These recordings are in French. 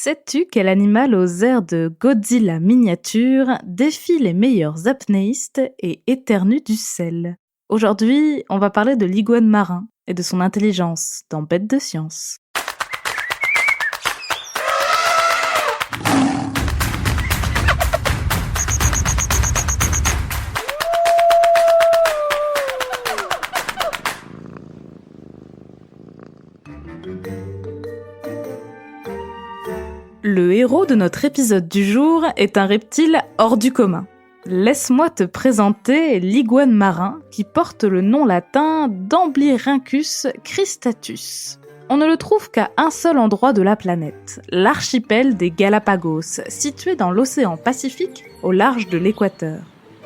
Sais-tu quel animal aux airs de Godzilla miniature défie les meilleurs apnéistes et éternue du sel? Aujourd'hui, on va parler de l'iguane marin et de son intelligence dans Bête de science. Le héros de notre épisode du jour est un reptile hors du commun. Laisse-moi te présenter l'iguane marin qui porte le nom latin d'Amblyrhynchus cristatus. On ne le trouve qu'à un seul endroit de la planète, l'archipel des Galapagos, situé dans l'océan Pacifique au large de l'équateur.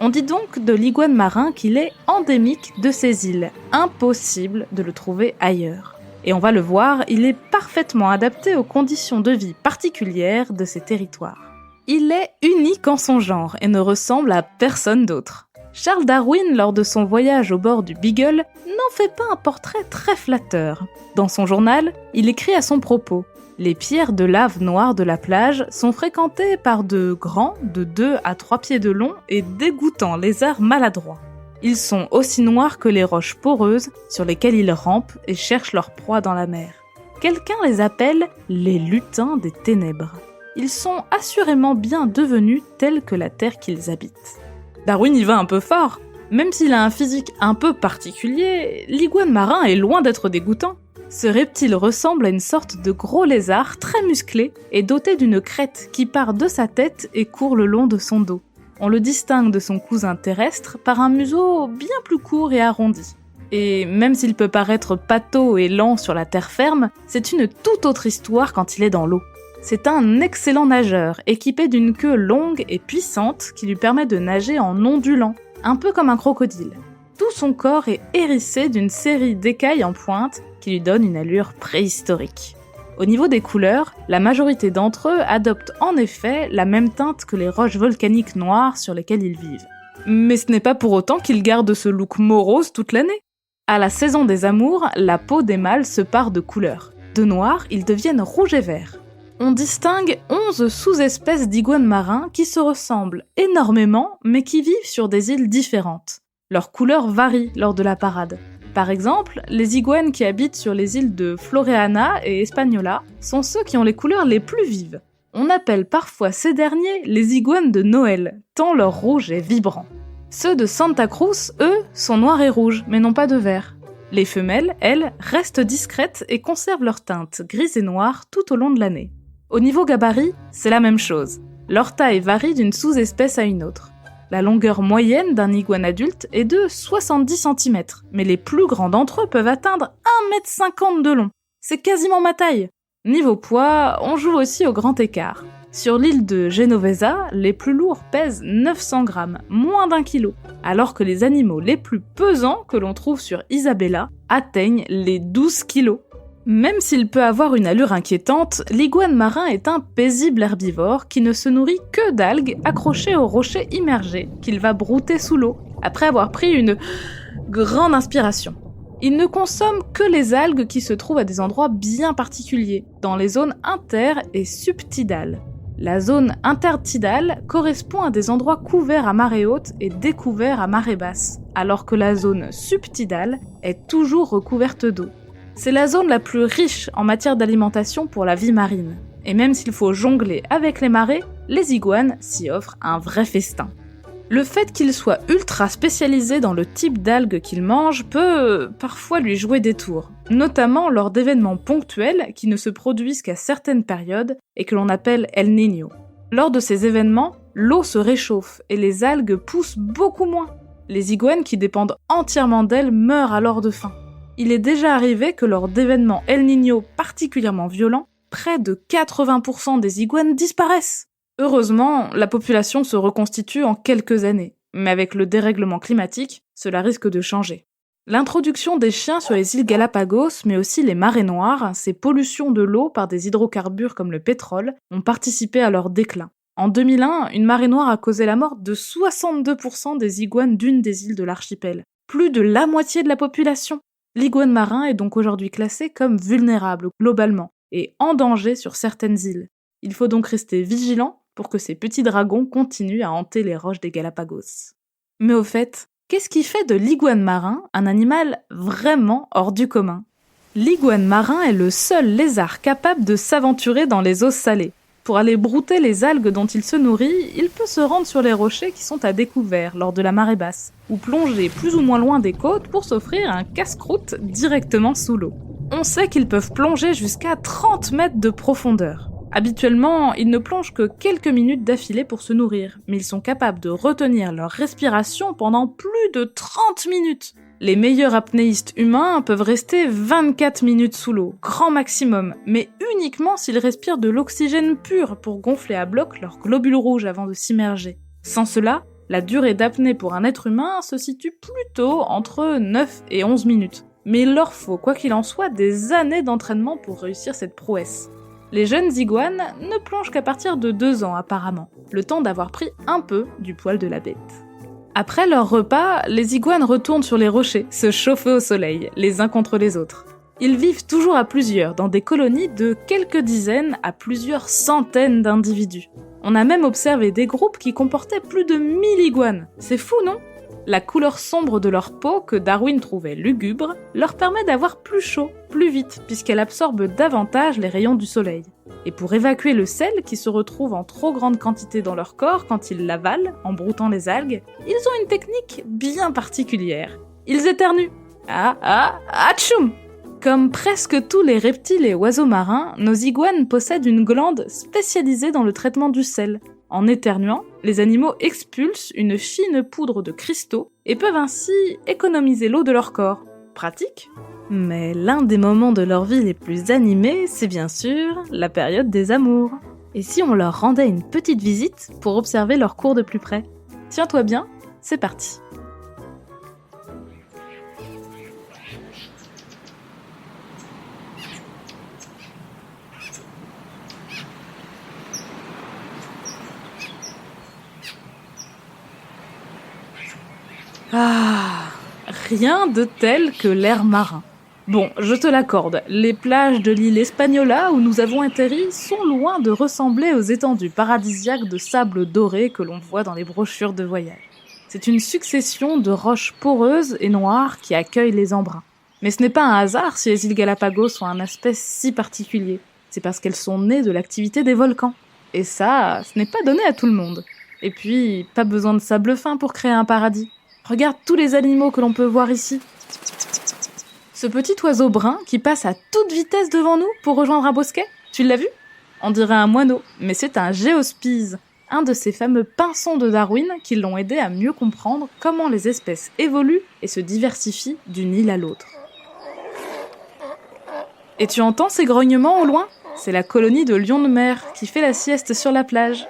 On dit donc de l'iguane marin qu'il est endémique de ces îles, impossible de le trouver ailleurs. Et on va le voir, il est parfaitement adapté aux conditions de vie particulières de ces territoires. Il est unique en son genre et ne ressemble à personne d'autre. Charles Darwin, lors de son voyage au bord du Beagle, n'en fait pas un portrait très flatteur. Dans son journal, il écrit à son propos « Les pierres de lave noires de la plage sont fréquentées par de grands, de 2 à 3 pieds de long et dégoûtants lézards maladroits. Ils sont aussi noirs que les roches poreuses sur lesquelles ils rampent et cherchent leur proie dans la mer. Quelqu'un les appelle les lutins des ténèbres. Ils sont assurément bien devenus tels que la terre qu'ils habitent. » Darwin y va un peu fort. Même s'il a un physique un peu particulier, l'iguane marin est loin d'être dégoûtant. Ce reptile ressemble à une sorte de gros lézard très musclé et doté d'une crête qui part de sa tête et court le long de son dos. On le distingue de son cousin terrestre par un museau bien plus court et arrondi. Et même s'il peut paraître pâteau et lent sur la terre ferme, c'est une toute autre histoire quand il est dans l'eau. C'est un excellent nageur, équipé d'une queue longue et puissante qui lui permet de nager en ondulant, un peu comme un crocodile. Tout son corps est hérissé d'une série d'écailles en pointe qui lui donnent une allure préhistorique. Au niveau des couleurs, la majorité d'entre eux adoptent en effet la même teinte que les roches volcaniques noires sur lesquelles ils vivent. Mais ce n'est pas pour autant qu'ils gardent ce look morose toute l'année. À la saison des amours, la peau des mâles se pare de couleurs. De noir, ils deviennent rouges et verts. On distingue 11 sous-espèces d'iguanes marins qui se ressemblent énormément, mais qui vivent sur des îles différentes. Leurs couleurs varient lors de la parade. Par exemple, les iguanes qui habitent sur les îles de Floreana et Hispaniola sont ceux qui ont les couleurs les plus vives. On appelle parfois ces derniers les iguanes de Noël, tant leur rouge est vibrant. Ceux de Santa Cruz, eux, sont noirs et rouges, mais n'ont pas de vert. Les femelles, elles, restent discrètes et conservent leur teinte grise et noire tout au long de l'année. Au niveau gabarit, c'est la même chose. Leur taille varie d'une sous-espèce à une autre. La longueur moyenne d'un iguane adulte est de 70 cm, mais les plus grands d'entre eux peuvent atteindre 1,50 m de long. C'est quasiment ma taille. Niveau poids, on joue aussi au grand écart. Sur l'île de Genovesa, les plus lourds pèsent 900 grammes, moins d'1 kilo, alors que les animaux les plus pesants que l'on trouve sur Isabella atteignent les 12 kilos. Même s'il peut avoir une allure inquiétante, l'iguane marin est un paisible herbivore qui ne se nourrit que d'algues accrochées aux rochers immergés qu'il va brouter sous l'eau, après avoir pris une grande inspiration. Il ne consomme que les algues qui se trouvent à des endroits bien particuliers, dans les zones inter- et subtidales. La zone intertidale correspond à des endroits couverts à marée haute et découverts à marée basse, alors que la zone subtidale est toujours recouverte d'eau. C'est la zone la plus riche en matière d'alimentation pour la vie marine. Et même s'il faut jongler avec les marées, les iguanes s'y offrent un vrai festin. Le fait qu'ils soient ultra spécialisés dans le type d'algues qu'ils mangent peut parfois lui jouer des tours, notamment lors d'événements ponctuels qui ne se produisent qu'à certaines périodes et que l'on appelle El Niño. Lors de ces événements, l'eau se réchauffe et les algues poussent beaucoup moins. Les iguanes qui dépendent entièrement d'elles meurent alors de faim. Il est déjà arrivé que lors d'événements El Niño particulièrement violents, près de 80% des iguanes disparaissent. Heureusement, la population se reconstitue en quelques années, mais avec le dérèglement climatique, cela risque de changer. L'introduction des chiens sur les îles Galapagos, mais aussi les marées noires, ces pollutions de l'eau par des hydrocarbures comme le pétrole, ont participé à leur déclin. En 2001, une marée noire a causé la mort de 62% des iguanes d'une des îles de l'archipel. Plus de la moitié de la population. L'iguane marin est donc aujourd'hui classé comme vulnérable globalement et en danger sur certaines îles. Il faut donc rester vigilant pour que ces petits dragons continuent à hanter les roches des Galapagos. Mais au fait, qu'est-ce qui fait de l'iguane marin un animal vraiment hors du commun ? L'iguane marin est le seul lézard capable de s'aventurer dans les eaux salées. Pour aller brouter les algues dont il se nourrit, il peut se rendre sur les rochers qui sont à découvert lors de la marée basse, ou plonger plus ou moins loin des côtes pour s'offrir un casse-croûte directement sous l'eau. On sait qu'ils peuvent plonger jusqu'à 30 mètres de profondeur. Habituellement, ils ne plongent que quelques minutes d'affilée pour se nourrir, mais ils sont capables de retenir leur respiration pendant plus de 30 minutes. Les meilleurs apnéistes humains peuvent rester 24 minutes sous l'eau, grand maximum, mais uniquement s'ils respirent de l'oxygène pur pour gonfler à bloc leurs globules rouges avant de s'immerger. Sans cela, la durée d'apnée pour un être humain se situe plutôt entre 9 et 11 minutes. Mais il leur faut, quoi qu'il en soit, des années d'entraînement pour réussir cette prouesse. Les jeunes iguanes ne plongent qu'à partir de 2 ans apparemment, le temps d'avoir pris un peu du poil de la bête. Après leur repas, les iguanes retournent sur les rochers, se chauffer au soleil, les uns contre les autres. Ils vivent toujours à plusieurs, dans des colonies de quelques dizaines à plusieurs centaines d'individus. On a même observé des groupes qui comportaient plus de 1000 iguanes. C'est fou, non ? La couleur sombre de leur peau, que Darwin trouvait lugubre, leur permet d'avoir plus chaud, plus vite, puisqu'elle absorbe davantage les rayons du soleil. Et pour évacuer le sel qui se retrouve en trop grande quantité dans leur corps quand ils l'avalent, en broutant les algues, ils ont une technique bien particulière. Ils éternuent. Atchoum! Comme presque tous les reptiles et oiseaux marins, nos iguanes possèdent une glande spécialisée dans le traitement du sel. En éternuant, les animaux expulsent une fine poudre de cristaux et peuvent ainsi économiser l'eau de leur corps. Pratique ? Mais l'un des moments de leur vie les plus animés, c'est bien sûr la période des amours. Et si on leur rendait une petite visite pour observer leur cours de plus près ? Tiens-toi bien, c'est parti. Rien de tel que l'air marin. Bon, je te l'accorde, les plages de l'île Espagnola où nous avons atterri sont loin de ressembler aux étendues paradisiaques de sable doré que l'on voit dans les brochures de voyage. C'est une succession de roches poreuses et noires qui accueillent les embruns. Mais ce n'est pas un hasard si les îles Galapagos ont un aspect si particulier. C'est parce qu'elles sont nées de l'activité des volcans. Et ça, ce n'est pas donné à tout le monde. Et puis, pas besoin de sable fin pour créer un paradis. Regarde tous les animaux que l'on peut voir ici. Ce petit oiseau brun qui passe à toute vitesse devant nous pour rejoindre un bosquet, tu l'as vu ? On dirait un moineau, mais c'est un géospise, un de ces fameux pinsons de Darwin qui l'ont aidé à mieux comprendre comment les espèces évoluent et se diversifient d'une île à l'autre. Et tu entends ces grognements au loin ? C'est la colonie de lions de mer qui fait la sieste sur la plage.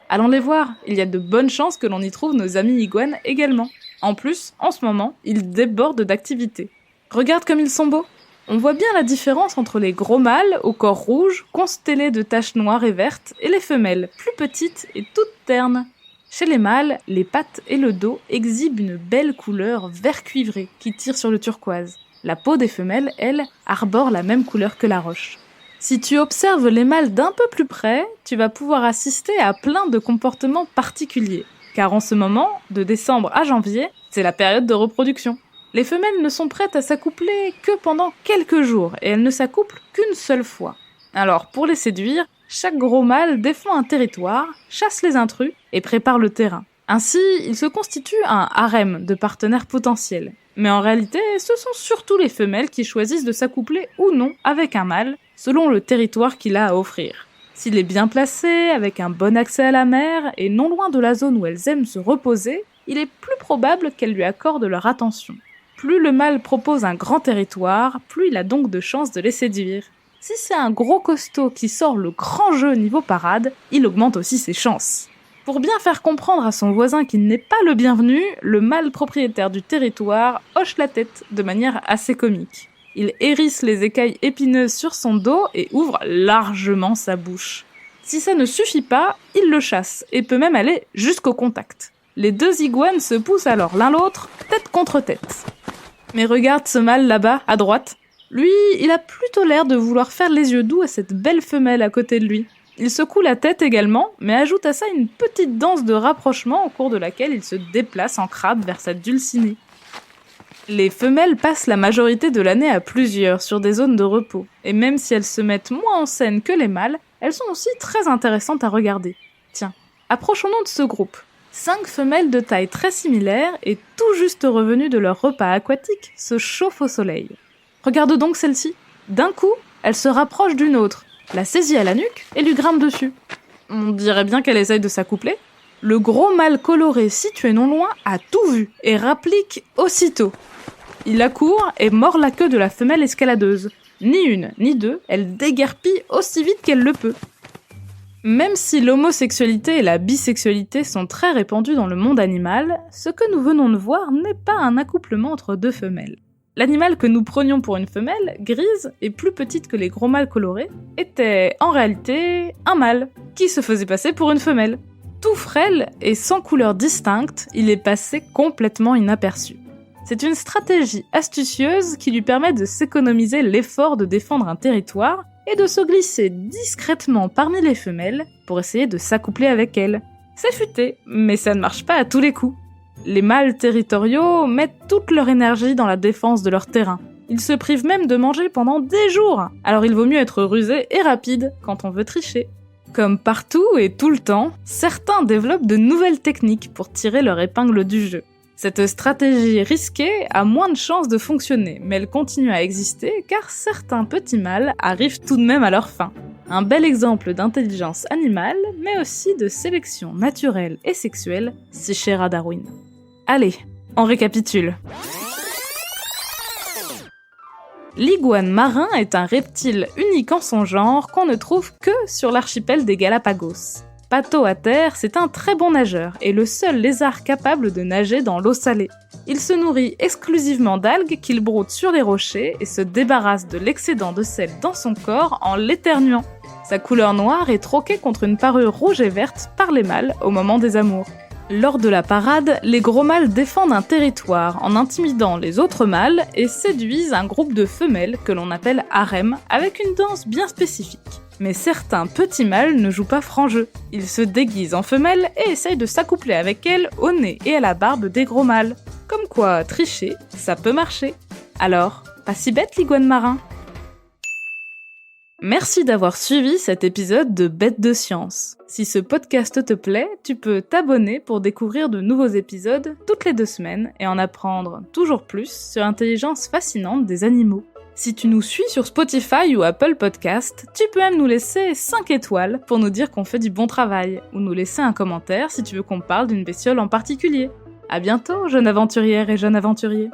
Allons les voir, il y a de bonnes chances que l'on y trouve nos amis iguanes également. En plus, en ce moment, ils débordent d'activité. Regarde comme ils sont beaux. On voit bien la différence entre les gros mâles au corps rouge, constellés de taches noires et vertes, et les femelles, plus petites et toutes ternes. Chez les mâles, les pattes et le dos exhibent une belle couleur vert cuivré qui tire sur le turquoise. La peau des femelles, elle, arbore la même couleur que la roche. Si tu observes les mâles d'un peu plus près, tu vas pouvoir assister à plein de comportements particuliers. Car en ce moment, de décembre à janvier, c'est la période de reproduction. Les femelles ne sont prêtes à s'accoupler que pendant quelques jours, et elles ne s'accouplent qu'une seule fois. Alors, pour les séduire, chaque gros mâle défend un territoire, chasse les intrus et prépare le terrain. Ainsi, il se constitue un harem de partenaires potentiels. Mais en réalité, ce sont surtout les femelles qui choisissent de s'accoupler ou non avec un mâle, selon le territoire qu'il a à offrir. S'il est bien placé, avec un bon accès à la mer, et non loin de la zone où elles aiment se reposer, il est plus probable qu'elles lui accordent leur attention. Plus le mâle propose un grand territoire, plus il a donc de chances de les séduire. Si c'est un gros costaud qui sort le grand jeu niveau parade, il augmente aussi ses chances. Pour bien faire comprendre à son voisin qu'il n'est pas le bienvenu, le mâle propriétaire du territoire hoche la tête de manière assez comique. Il hérisse les écailles épineuses sur son dos et ouvre largement sa bouche. Si ça ne suffit pas, il le chasse et peut même aller jusqu'au contact. Les deux iguanes se poussent alors l'un l'autre, tête contre tête. Mais regarde ce mâle là-bas, à droite. Lui, il a plutôt l'air de vouloir faire les yeux doux à cette belle femelle à côté de lui. Il secoue la tête également, mais ajoute à ça une petite danse de rapprochement au cours de laquelle il se déplace en crabe vers sa dulcinée. Les femelles passent la majorité de l'année à plusieurs sur des zones de repos, et même si elles se mettent moins en scène que les mâles, elles sont aussi très intéressantes à regarder. Tiens, approchons-nous de ce groupe. 5 femelles de taille très similaire et tout juste revenues de leur repas aquatique se chauffent au soleil. Regarde donc celle-ci. D'un coup, elle se rapproche d'une autre, la saisit à la nuque et lui grimpe dessus. On dirait bien qu'elle essaye de s'accoupler. Le gros mâle coloré situé non loin a tout vu et rapplique aussitôt. Il accourt et mord la queue de la femelle escaladeuse. Ni une, ni deux, elle déguerpit aussi vite qu'elle le peut. Même si l'homosexualité et la bisexualité sont très répandues dans le monde animal, ce que nous venons de voir n'est pas un accouplement entre 2 femelles. L'animal que nous prenions pour une femelle, grise et plus petite que les gros mâles colorés, était en réalité un mâle, qui se faisait passer pour une femelle. Tout frêle et sans couleur distincte, il est passé complètement inaperçu. C'est une stratégie astucieuse qui lui permet de s'économiser l'effort de défendre un territoire et de se glisser discrètement parmi les femelles pour essayer de s'accoupler avec elles. C'est futé, mais ça ne marche pas à tous les coups. Les mâles territoriaux mettent toute leur énergie dans la défense de leur terrain. Ils se privent même de manger pendant des jours, alors il vaut mieux être rusé et rapide quand on veut tricher. Comme partout et tout le temps, certains développent de nouvelles techniques pour tirer leur épingle du jeu. Cette stratégie risquée a moins de chances de fonctionner, mais elle continue à exister car certains petits mâles arrivent tout de même à leur fin. Un bel exemple d'intelligence animale, mais aussi de sélection naturelle et sexuelle, si chère à Darwin. Allez, on récapitule. L'iguane marin est un reptile unique en son genre qu'on ne trouve que sur l'archipel des Galapagos. Pato à terre, c'est un très bon nageur et le seul lézard capable de nager dans l'eau salée. Il se nourrit exclusivement d'algues qu'il broute sur les rochers et se débarrasse de l'excédent de sel dans son corps en l'éternuant. Sa couleur noire est troquée contre une parure rouge et verte par les mâles au moment des amours. Lors de la parade, les gros mâles défendent un territoire en intimidant les autres mâles et séduisent un groupe de femelles que l'on appelle harem avec une danse bien spécifique. Mais certains petits mâles ne jouent pas franc jeu. Ils se déguisent en femelles et essayent de s'accoupler avec elles au nez et à la barbe des gros mâles. Comme quoi, tricher, ça peut marcher. Alors, pas si bête l'iguane marin. Merci d'avoir suivi cet épisode de Bêtes de Science. Si ce podcast te plaît, tu peux t'abonner pour découvrir de nouveaux épisodes toutes les 2 semaines et en apprendre toujours plus sur l'intelligence fascinante des animaux. Si tu nous suis sur Spotify ou Apple Podcast, tu peux même nous laisser 5 étoiles pour nous dire qu'on fait du bon travail, ou nous laisser un commentaire si tu veux qu'on parle d'une bestiole en particulier. À bientôt, jeune aventurière et jeune aventurier.